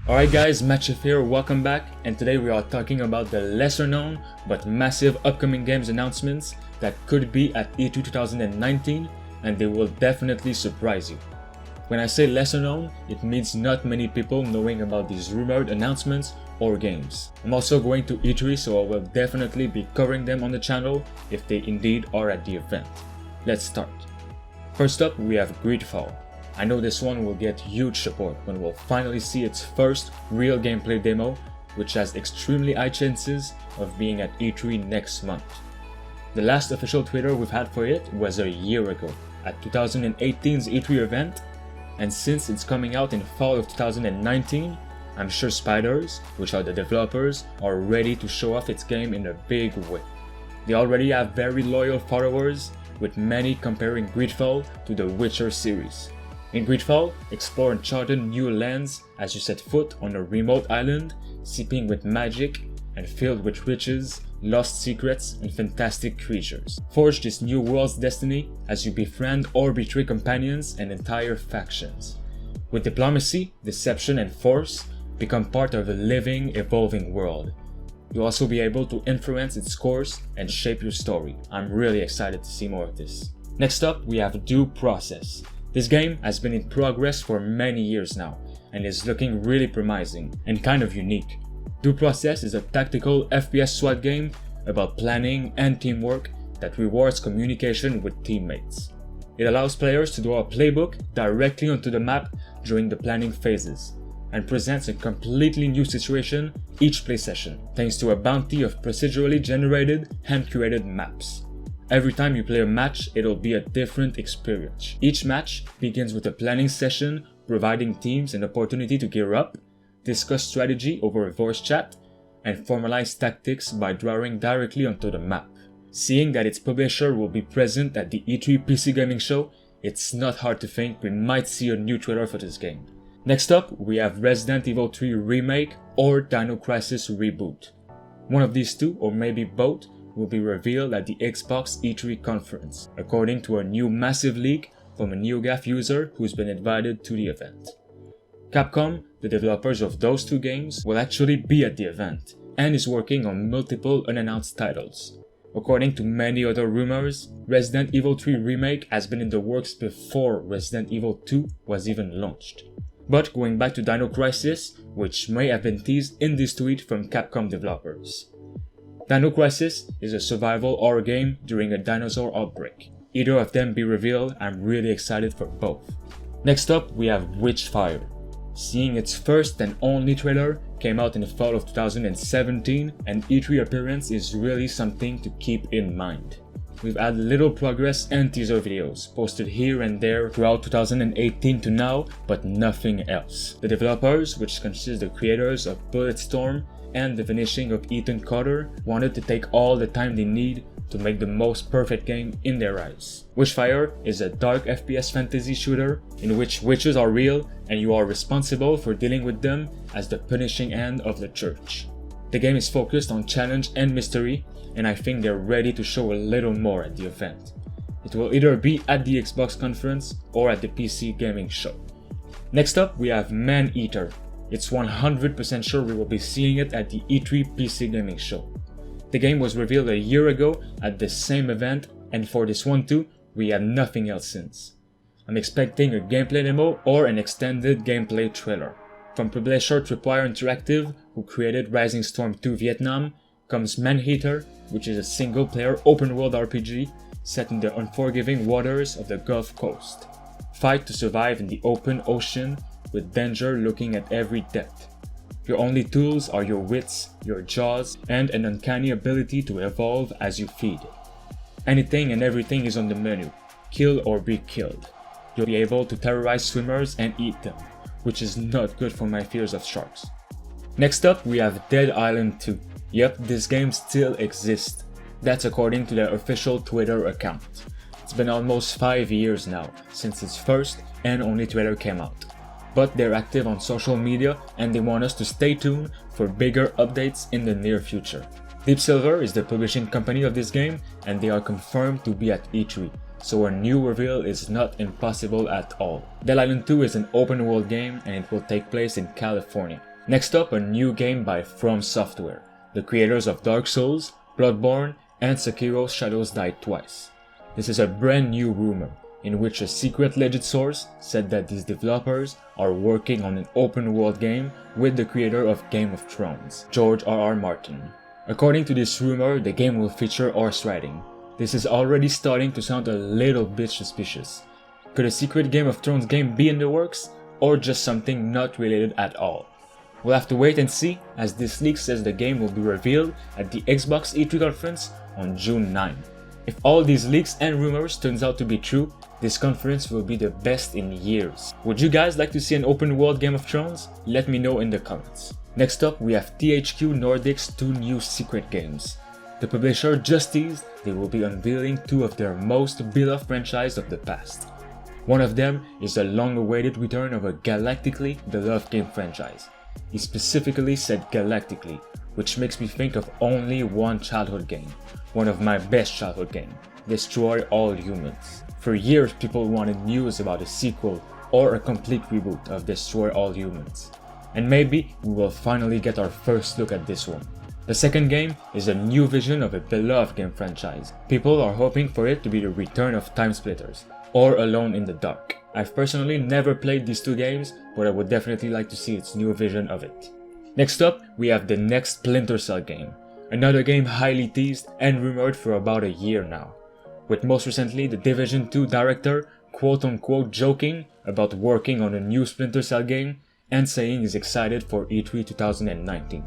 Alright guys, Matchif here, welcome back, and today we are talking about the lesser known but massive upcoming games announcements that could be at E3 2019, and they will definitely surprise you. When I say lesser known, it means not many people knowing about these rumored announcements or games. I'm also going to E3, so I will definitely be covering them on the channel if they indeed are at the event. Let's start. First up, we have Greedfall. I know this one will get huge support when we'll finally see its first real gameplay demo, which has extremely high chances of being at E3 next month. The last official Twitter we've had for it was a year ago, at 2018's E3 event, and since it's coming out in fall of 2019, I'm sure Spiders, which are the developers, are ready to show off its game in a big way. They already have very loyal followers, with many comparing Greedfall to the Witcher series. In Greedfall, explore uncharted new lands as you set foot on a remote island, seeping with magic and filled with riches, lost secrets, and fantastic creatures. Forge this new world's destiny as you befriend or betray companions and entire factions. With diplomacy, deception, and force, become part of a living, evolving world. You'll also be able to influence its course and shape your story. I'm really excited to see more of this. Next up, we have Due Process. This game has been in progress for many years now, and is looking really promising and kind of unique. Due Process is a tactical FPS SWAT game about planning and teamwork that rewards communication with teammates. It allows players to draw a playbook directly onto the map during the planning phases, and presents a completely new situation each play session, thanks to a bounty of procedurally generated, hand-curated maps. Every time you play a match, it'll be a different experience. Each match begins with a planning session, providing teams an opportunity to gear up, discuss strategy over a voice chat, and formalize tactics by drawing directly onto the map. Seeing that its publisher will be present at the E3 PC Gaming Show, it's not hard to think we might see a new trailer for this game. Next up, we have Resident Evil 3 Remake or Dino Crisis Reboot. One of these two, or maybe both, will be revealed at the Xbox E3 conference, according to a new massive leak from a NeoGAF user who's been invited to the event. Capcom, the developers of those two games, will actually be at the event, and is working on multiple unannounced titles. According to many other rumors, Resident Evil 3 Remake has been in the works before Resident Evil 2 was even launched. But going back to Dino Crisis, which may have been teased in this tweet from Capcom developers. Dino Crisis is a survival horror game during a dinosaur outbreak. Either of them be revealed, I'm really excited for both. Next up, we have Witchfire. Seeing its first and only trailer came out in the fall of 2017, and E3 appearance is really something to keep in mind. We've had little progress and teaser videos posted here and there throughout 2018 to now, but nothing else. The developers, which consist the creators of Bulletstorm and the finishing of Ethan Carter, wanted to take all the time they need to make the most perfect game in their eyes. Witchfire is a dark FPS fantasy shooter in which witches are real and you are responsible for dealing with them as the punishing hand of the church. The game is focused on challenge and mystery, and I think they're ready to show a little more at the event. It will either be at the Xbox conference or at the PC Gaming Show. Next up, we have Man-Eater. It's 100% sure we will be seeing it at the E3 PC Gaming Show. The game was revealed a year ago at the same event, and for this one too, we have nothing else since. I'm expecting a gameplay demo or an extended gameplay trailer. From publisher Tripwire Interactive, who created Rising Storm 2 Vietnam, comes Man-Eater, which is a single-player open-world RPG set in the unforgiving waters of the Gulf Coast. Fight to survive in the open ocean, with danger looking at every depth. Your only tools are your wits, your jaws, and an uncanny ability to evolve as you feed. Anything and everything is on the menu. Kill or be killed. You'll be able to terrorize swimmers and eat them, which is not good for my fears of sharks. Next up, we have Dead Island 2. Yep, this game still exists. That's according to their official Twitter account. It's been almost 5 years now since its first and only trailer came out. But they're active on social media and they want us to stay tuned for bigger updates in the near future. Deep Silver is the publishing company of this game and they are confirmed to be at E3, so a new reveal is not impossible at all. Dead Island 2 is an open world game and it will take place in California. Next up, a new game by From Software, the creators of Dark Souls, Bloodborne, and Sekiro Shadows Die Twice. This is a brand new rumor, in which a secret legit source said that these developers are working on an open world game with the creator of Game of Thrones, George R.R. Martin. According to this rumor, the game will feature horse riding. This is already starting to sound a little bit suspicious. Could a secret Game of Thrones game be in the works, or just something not related at all? We'll have to wait and see, as this leak says the game will be revealed at the Xbox E3 conference on June 9. If all these leaks and rumors turns out to be true, this conference will be the best in years. Would you guys like to see an open world Game of Thrones? Let me know in the comments. Next up, we have THQ Nordic's 2 new secret games. The publisher just teased they will be unveiling 2 of their most beloved franchises of the past. One of them is the long-awaited return of a galactically beloved game franchise. He specifically said galactically, which makes me think of only one childhood game, one of my best childhood games, Destroy All Humans. For years people wanted news about a sequel or a complete reboot of Destroy All Humans, and maybe we will finally get our first look at this one. The second game is a new vision of a beloved game franchise. People are hoping for it to be the return of Time Splitters, or Alone in the Dark. I've personally never played these 2 games, but I would definitely like to see its new vision of it. Next up, we have the next Splinter game, another game highly teased and rumored for about a year now, with most recently the Division 2 director quote-unquote joking about working on a new Splinter game and saying he's excited for E3 2019.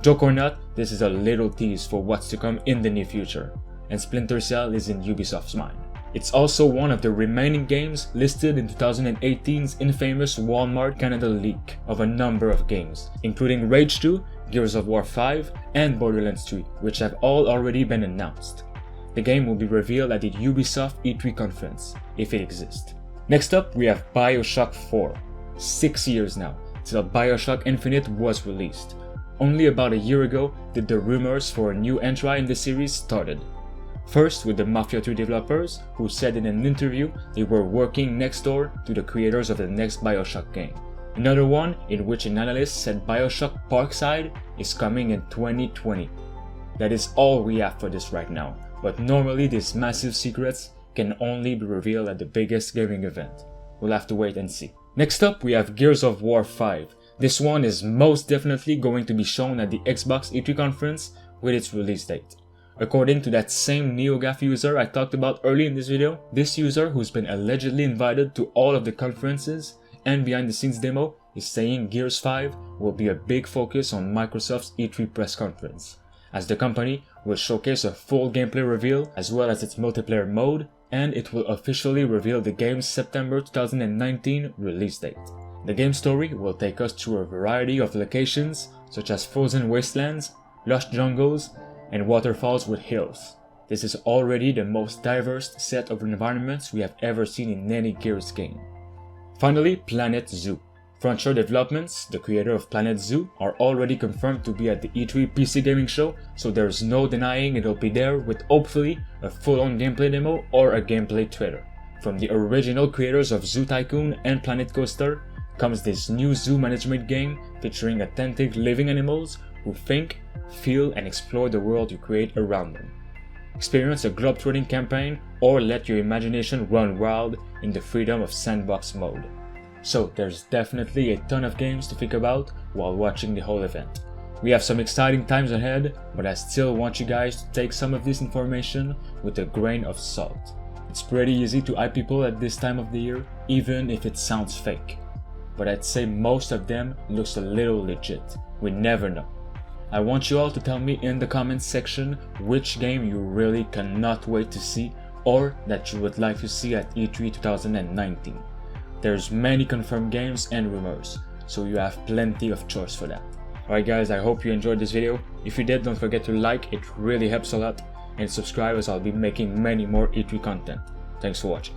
Joke or not, this is a little tease for what's to come in the near future, and Splinter Cell is in Ubisoft's mind. It's also one of the remaining games listed in 2018's infamous Walmart Canada leak of a number of games, including Rage 2, Gears of War 5, and Borderlands 3, which have all already been announced. The game will be revealed at the Ubisoft E3 conference, if it exists. Next up, we have Bioshock 4. 6 years now, till Bioshock Infinite was released. Only about a year ago did the rumors for a new entry in the series started. First with the Mafia 2 developers, who said in an interview they were working next door to the creators of the next Bioshock game. Another one in which an analyst said Bioshock Parkside is coming in 2020. That is all we have for this right now, but normally these massive secrets can only be revealed at the biggest gaming event. We'll have to wait and see. Next up, we have Gears of War 5. This one is most definitely going to be shown at the Xbox E3 conference with its release date. According to that same NeoGAF user I talked about earlier in this video, this user, who's been allegedly invited to all of the conferences and behind the scenes demo, is saying Gears 5 will be a big focus on Microsoft's E3 press conference, as the company will showcase a full gameplay reveal as well as its multiplayer mode, and it will officially reveal the game's September 2019 release date. The game story will take us through a variety of locations such as frozen wastelands, lush jungles, and waterfalls with hills. This is already the most diverse set of environments we have ever seen in any Gears game. Finally, Planet Zoo. Frontier Developments, the creator of Planet Zoo, are already confirmed to be at the E3 PC gaming show, so there's no denying it'll be there with hopefully a full-on gameplay demo or a gameplay trailer. From the original creators of Zoo Tycoon and Planet Coaster comes this new zoo management game featuring authentic living animals who think, feel, and explore the world you create around them. Experience a globetrotting campaign or let your imagination run wild in the freedom of sandbox mode. So there's definitely a ton of games to think about while watching the whole event. We have some exciting times ahead, but I still want you guys to take some of this information with a grain of salt. It's pretty easy to hype people at this time of the year, even if it sounds fake. But I'd say most of them looks a little legit. We never know. I want you all to tell me in the comments section which game you really cannot wait to see or that you would like to see at E3 2019. There's many confirmed games and rumors, so you have plenty of choice for that. Alright guys, I hope you enjoyed this video. If you did, don't forget to like, it really helps a lot, and subscribe as I'll be making many more E3 content. Thanks for watching.